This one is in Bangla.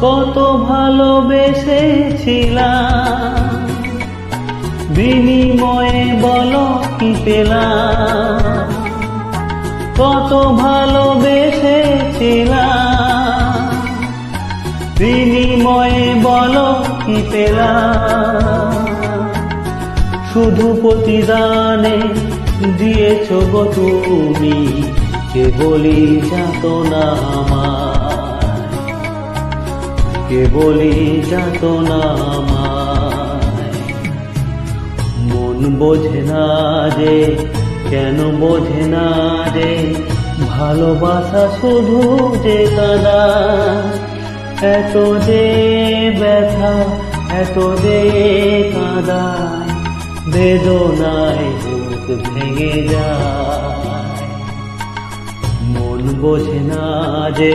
কত ভালোবেসেছিলাম, বিনিময়ে বলো কি পেলাম। কত ভালোবেসেছিলাম, বিনিময়ে বলো কি পেলাম। শুধু প্রতিদানে দিয়েছ গো তুমি, কেবলই যাতনা আমায়, কেবলই যাতনা আমায়। মন বোঝে না যে, কেন বোঝে না যে, ভালোবাসা শুধু যে কাঁদা। এত যে ব্যথা, এত যে কাঁদায়, বেদনায় বুক ভেঙে যায়। মন বোঝে না যে,